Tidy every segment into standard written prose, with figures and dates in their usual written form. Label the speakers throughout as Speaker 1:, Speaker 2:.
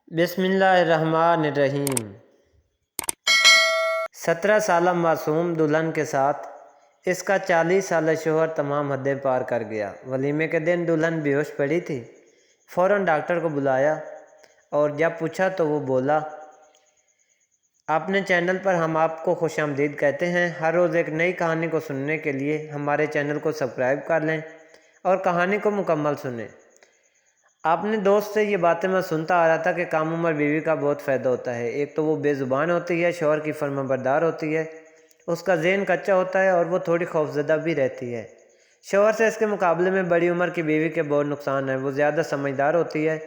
Speaker 1: بسم اللہ الرحمن الرحیم۔ 17 سالہ معصوم دلہن کے ساتھ اس کا 40 سالہ شوہر تمام حدیں پار کر گیا۔ ولیمے کے دن دلہن بے ہوش پڑی تھی، فوراً ڈاکٹر کو بلایا اور جب پوچھا تو وہ بولا، اپنے چینل پر ہم آپ کو خوش آمدید کہتے ہیں۔ ہر روز ایک نئی کہانی کو سننے کے لیے ہمارے چینل کو سبسکرائب کر لیں اور کہانی کو مکمل سنیں۔ اپنے دوست سے یہ باتیں میں سنتا آ رہا تھا کہ کم عمر بیوی کا بہت فائدہ ہوتا ہے۔ ایک تو وہ بے زبان ہوتی ہے، شوہر کی فرما بردار ہوتی ہے، اس کا ذہن کچا ہوتا ہے اور وہ تھوڑی خوفزدہ بھی رہتی ہے۔ شوہر سے اس کے مقابلے میں بڑی عمر کی بیوی کے بہت نقصان ہیں۔ وہ زیادہ سمجھدار ہوتی ہے،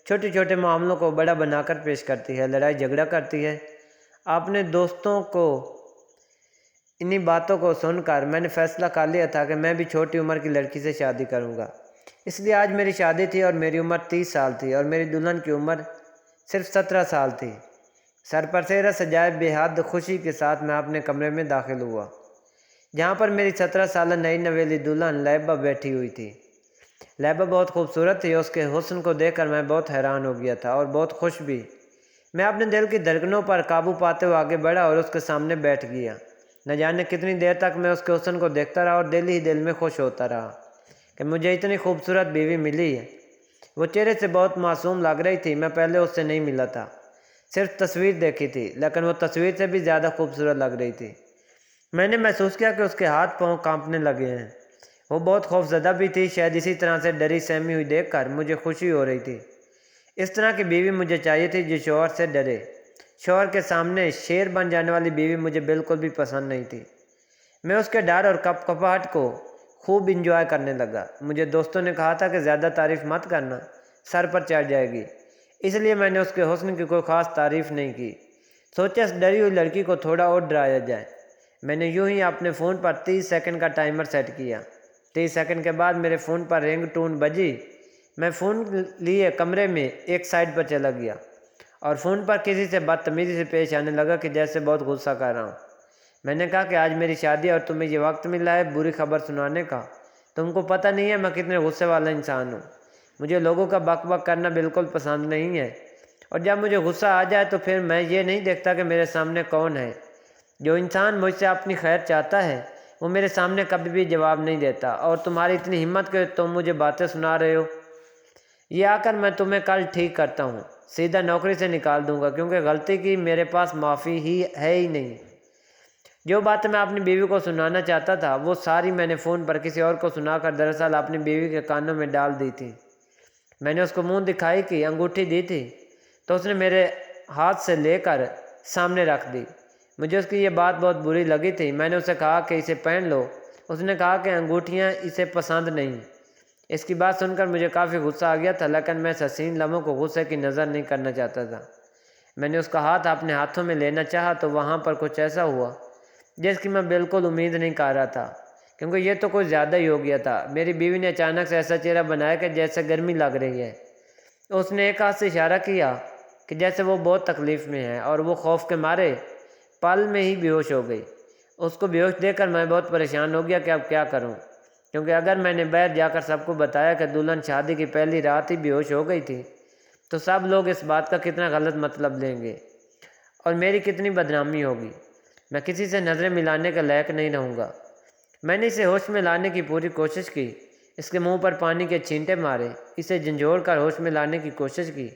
Speaker 1: چھوٹے چھوٹے معاملوں کو بڑا بنا کر پیش کرتی ہے، لڑائی جھگڑا کرتی ہے۔ اپنے دوستوں کو انہی باتوں کو سن کر میں نے فیصلہ کر لیا تھا کہ میں بھی چھوٹی عمر کی لڑکی سے شادی کروں گا۔ اس لیے آج میری شادی تھی اور میری عمر 30 سال تھی اور میری دلہن کی عمر صرف 17 سال تھی۔ سر پر سہرا سجائے بے حد خوشی کے ساتھ میں اپنے کمرے میں داخل ہوا، جہاں پر میری 17 سالہ نئی نویلی دلہن لیبا بیٹھی ہوئی تھی۔ لیبا بہت خوبصورت تھی، اس کے حسن کو دیکھ کر میں بہت حیران ہو گیا تھا اور بہت خوش بھی۔ میں اپنے دل کی دھڑکنوں پر قابو پاتے ہوئے آگے بڑھا اور اس کے سامنے بیٹھ گیا۔ نہ جانے کتنی دیر تک میں اس کے حسن کو دیکھتا رہا اور دل ہی دل میں خوش ہوتا رہا کہ مجھے اتنی خوبصورت بیوی ملی ہے۔ وہ چہرے سے بہت معصوم لگ رہی تھی۔ میں پہلے اس سے نہیں ملا تھا، صرف تصویر دیکھی تھی، لیکن وہ تصویر سے بھی زیادہ خوبصورت لگ رہی تھی۔ میں نے محسوس کیا کہ اس کے ہاتھ پاؤں کانپنے لگے ہیں۔ وہ بہت خوفزدہ بھی تھی، شاید اسی طرح سے ڈری سہمی ہوئی دیکھ کر مجھے خوشی ہو رہی تھی۔ اس طرح کی بیوی مجھے چاہیے تھی جو شوہر سے ڈرے۔ شوہر کے سامنے شیر بن جانے والی بیوی مجھے بالکل بھی پسند نہیں تھی۔ میں اس کے ڈر اور کپ کپاہٹ کو خوب انجوائے کرنے لگا۔ مجھے دوستوں نے کہا تھا کہ زیادہ تعریف مت کرنا، سر پر چڑھ جائے گی، اس لیے میں نے اس کے حسن کی کوئی خاص تعریف نہیں کی۔ سوچا اس ڈری ہوئی لڑکی کو تھوڑا اور ڈرایا جائے۔ میں نے یوں ہی اپنے فون پر 30 سیکنڈ کا ٹائمر سیٹ کیا۔ 30 سیکنڈ کے بعد میرے فون پر رنگ ٹون بجی۔ میں فون لیے کمرے میں ایک سائڈ پر چلا گیا اور فون پر کسی سے بدتمیزی سے پیش آنے لگا کہ جیسے بہت غصہ کر رہا ہوں۔ میں نے کہا کہ آج میری شادی ہے اور تمہیں یہ وقت ملا ہے بری خبر سنانے کا۔ تم کو پتہ نہیں ہے میں کتنے غصے والا انسان ہوں۔ مجھے لوگوں کا بک بک کرنا بالکل پسند نہیں ہے، اور جب مجھے غصہ آ جائے تو پھر میں یہ نہیں دیکھتا کہ میرے سامنے کون ہے۔ جو انسان مجھ سے اپنی خیر چاہتا ہے وہ میرے سامنے کبھی بھی جواب نہیں دیتا، اور تمہاری اتنی ہمت کہ تم مجھے باتیں سنا رہے ہو۔ یہ آ کر میں تمہیں کل ٹھیک کرتا ہوں، سیدھا نوکری سے نکال دوں گا، کیونکہ غلطی کی میرے پاس معافی ہی ہے ہی نہیں۔ جو باتیں میں اپنی بیوی کو سنانا چاہتا تھا وہ ساری میں نے فون پر کسی اور کو سنا کر دراصل اپنی بیوی کے کانوں میں ڈال دی تھی۔ میں نے اس کو منہ دکھائی کی انگوٹھی دی تھی تو اس نے میرے ہاتھ سے لے کر سامنے رکھ دی۔ مجھے اس کی یہ بات بہت بری لگی تھی۔ میں نے اسے کہا کہ اسے پہن لو۔ اس نے کہا کہ انگوٹھیاں اسے پسند نہیں۔ اس کی بات سن کر مجھے کافی غصہ آ گیا تھا، لیکن میں اس حسین لمحوں کو غصے کی نظر نہیں کرنا چاہتا تھا۔ میں نے اس کا ہاتھ اپنے ہاتھوں میں لینا چاہا تو وہاں پر کچھ ایسا ہوا جس کی میں بالکل امید نہیں کر رہا تھا، کیونکہ یہ تو کچھ زیادہ ہی ہو گیا تھا۔ میری بیوی نے اچانک سے ایسا چہرہ بنایا کہ جیسے گرمی لگ رہی ہے۔ اس نے ایک ہاتھ سے اشارہ کیا کہ جیسے وہ بہت تکلیف میں ہے، اور وہ خوف کے مارے پل میں ہی بے ہوش ہو گئی۔ اس کو بے ہوش دیکھ کر میں بہت پریشان ہو گیا کہ اب کیا کروں، کیونکہ اگر میں نے باہر جا کر سب کو بتایا کہ دلہن شادی کی پہلی رات ہی بے ہوش ہو گئی تھی تو سب لوگ اس بات کا کتنا غلط مطلب لیں گے اور میری کتنی بدنامی ہوگی۔ میں کسی سے نظریں ملانے کے لائق نہیں رہوں گا۔ میں نے اسے ہوش میں لانے کی پوری کوشش کی، اس کے منہ پر پانی کے چھینٹے مارے، اسے جھنجھوڑ کر ہوش میں لانے کی کوشش کی۔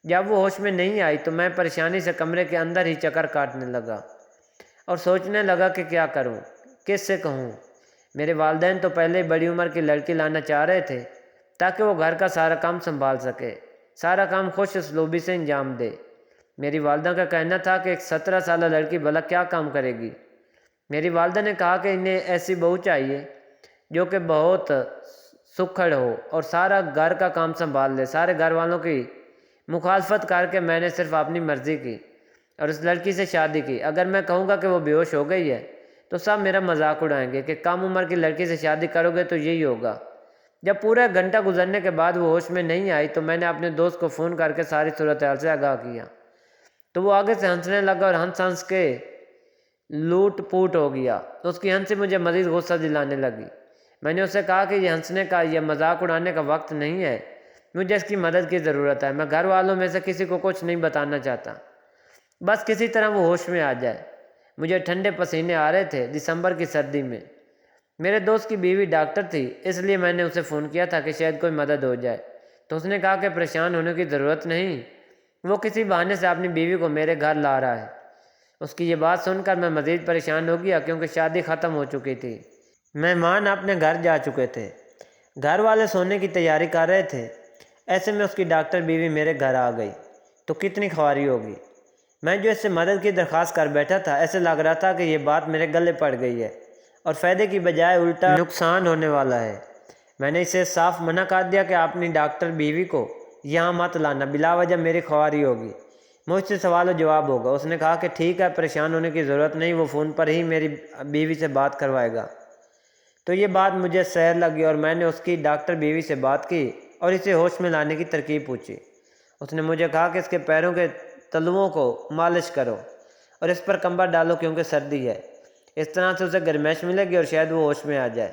Speaker 1: جب وہ ہوش میں نہیں آئی تو میں پریشانی سے کمرے کے اندر ہی چکر کاٹنے لگا اور سوچنے لگا کہ کیا کروں، کس سے کہوں۔ میرے والدین تو پہلے بڑی عمر کی لڑکی لانا چاہ رہے تھے تاکہ وہ گھر کا سارا کام سنبھال سکے، سارا کام خوش اسلوبی سے انجام دے۔ میری والدہ کا کہنا تھا کہ ایک 17 سالہ لڑکی بھلا کیا کام کرے گی۔ میری والدہ نے کہا کہ انہیں ایسی بہو چاہیے جو کہ بہت سکھڑ ہو اور سارا گھر کا کام سنبھال لے۔ سارے گھر والوں کی مخالفت کر کے میں نے صرف اپنی مرضی کی اور اس لڑکی سے شادی کی۔ اگر میں کہوں گا کہ وہ بے ہوش ہو گئی ہے تو سب میرا مذاق اڑائیں گے کہ کم عمر کی لڑکی سے شادی کرو گے تو یہی ہوگا۔ جب پورا ایک گھنٹہ گزرنے کے بعد وہ ہوش میں نہیں آئی تو میں نے اپنے دوست کو فون کر کے ساری صورتحال سے آگاہ کیا، تو وہ آگے سے ہنسنے لگا اور ہنس ہنس کے لوٹ پوٹ ہو گیا۔ اس کی ہنسی مجھے مزید غصہ دلانے لگی۔ میں نے اسے کہا کہ یہ ہنسنے کا، یہ مذاق اڑانے کا وقت نہیں ہے۔ مجھے اس کی مدد کی ضرورت ہے۔ میں گھر والوں میں سے کسی کو کچھ نہیں بتانا چاہتا، بس کسی طرح وہ ہوش میں آ جائے۔ مجھے ٹھنڈے پسینے آ رہے تھے دسمبر کی سردی میں۔ میرے دوست کی بیوی ڈاکٹر تھی، اس لیے میں نے اسے فون کیا تھا کہ شاید کوئی مدد ہو جائے، تو اس نے کہا کہ پریشان ہونے کی ضرورت نہیں، وہ کسی بہانے سے اپنی بیوی کو میرے گھر لا رہا ہے۔ اس کی یہ بات سن کر میں مزید پریشان ہو گیا، کیونکہ شادی ختم ہو چکی تھی، مہمان اپنے گھر جا چکے تھے، گھر والے سونے کی تیاری کر رہے تھے۔ ایسے میں اس کی ڈاکٹر بیوی میرے گھر آ گئی تو کتنی خواری ہوگی۔ میں جو اس سے مدد کی درخواست کر بیٹھا تھا، ایسے لگ رہا تھا کہ یہ بات میرے گلے پڑ گئی ہے اور فائدے کی بجائے الٹا نقصان ہونے والا ہے۔ میں نے اسے صاف منع کر دیا کہ اپنی ڈاکٹر بیوی کو یہاں مت لانا، بلا وجہ میری خواری ہوگی، مجھ سے سوال و جواب ہوگا۔ اس نے کہا کہ ٹھیک ہے، پریشان ہونے کی ضرورت نہیں، وہ فون پر ہی میری بیوی سے بات کروائے گا۔ تو یہ بات مجھے سحر لگی اور میں نے اس کی ڈاکٹر بیوی سے بات کی اور اسے ہوش میں لانے کی ترکیب پوچھی۔ اس نے مجھے کہا کہ اس کے پیروں کے تلوؤں کو مالش کرو اور اس پر کمبل ڈالو کیونکہ سردی ہے، اس طرح سے اسے گرمائش ملے گی اور شاید وہ ہوش میں آ جائے۔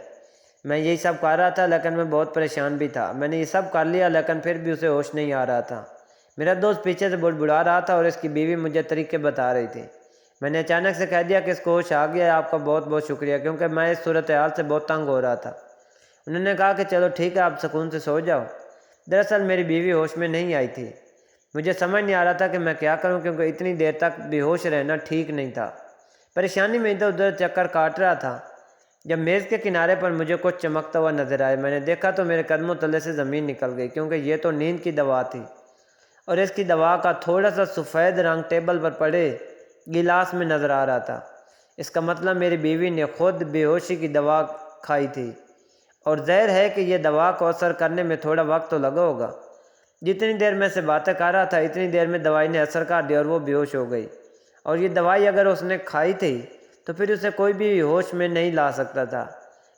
Speaker 1: میں یہی سب کر رہا تھا، لیکن میں بہت پریشان بھی تھا۔ میں نے یہ سب کر لیا، لیکن پھر بھی اسے ہوش نہیں آ رہا تھا۔ میرا دوست پیچھے سے بڑبڑا رہا تھا اور اس کی بیوی مجھے طریقے بتا رہی تھی۔ میں نے اچانک سے کہہ دیا کہ اس کو ہوش آ گیا ہے، آپ کا بہت بہت شکریہ، کیونکہ میں اس صورتحال سے بہت تنگ ہو رہا تھا۔ انہوں نے کہا کہ چلو ٹھیک ہے، آپ سکون سے سو جاؤ۔ دراصل میری بیوی ہوش میں نہیں آئی تھی۔ مجھے سمجھ نہیں آ رہا تھا کہ میں کیا کروں، کیونکہ اتنی دیر تک بے ہوش رہنا ٹھیک نہیں تھا۔ پریشانی میں ادھر ادھر چکر کاٹ رہا تھا جب میز کے کنارے پر مجھے کچھ چمکتا ہوا نظر آیا۔ میں نے دیکھا تو میرے قدموں تلے سے زمین نکل گئی، کیونکہ یہ تو نیند کی دوا تھی اور اس کی دوا کا تھوڑا سا سفید رنگ ٹیبل پر پڑے گلاس میں نظر آ رہا تھا۔ اس کا مطلب میری بیوی نے خود بے ہوشی کی دوا کھائی تھی، اور ظاہر ہے کہ یہ دوا کو اثر کرنے میں تھوڑا وقت تو لگا ہوگا۔ جتنی دیر میں سے باتیں کر رہا تھا، اتنی دیر میں دوائی نے اثر کر دیا اور وہ بے ہوش ہو گئی۔ اور یہ دوائی اگر اس نے کھائی تھی تو پھر اسے کوئی بھی ہوش میں نہیں لا سکتا تھا۔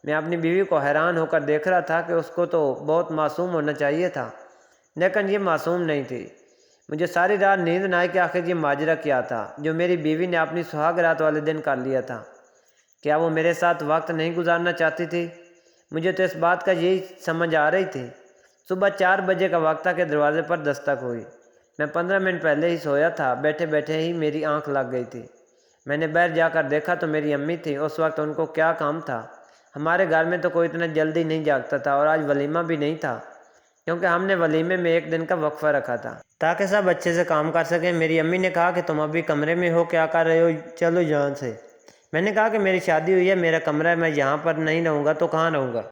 Speaker 1: میں اپنی بیوی کو حیران ہو کر دیکھ رہا تھا کہ اس کو تو بہت معصوم ہونا چاہیے تھا، لیکن یہ معصوم نہیں تھی۔ مجھے ساری رات نیند نہ آئی کہ آخر یہ ماجرا کیا تھا جو میری بیوی نے اپنی سہاگ رات والے دن کر لیا تھا۔ کیا وہ میرے ساتھ وقت نہیں گزارنا چاہتی تھی؟ مجھے تو اس بات کا یہی سمجھ آ رہی تھی۔ صبح 4 بجے کا وقت تھا کہ دروازے پر دستک ہوئی۔ میں 15 منٹ پہلے ہی سویا تھا، بیٹھے بیٹھے ہی میری آنکھ لگ گئی تھی۔ میں نے باہر جا کر دیکھا تو میری امی تھی۔ اس وقت ان کو کیا کام تھا؟ ہمارے گھر میں تو کوئی اتنا جلدی نہیں جاگتا تھا، اور آج ولیمہ بھی نہیں تھا، کیونکہ ہم نے ولیمے میں 1 دن کا وقفہ رکھا تھا تاکہ سب اچھے سے کام کر سکیں۔ میری امی نے کہا کہ تم ابھی کمرے میں ہو، کیا کر رہے ہو، چلو یہاں سے۔ میں نے کہا کہ میری شادی ہوئی ہے، میرا کمرہ ہے، میں یہاں پر نہیں رہوں گا تو کہاں رہوں گا۔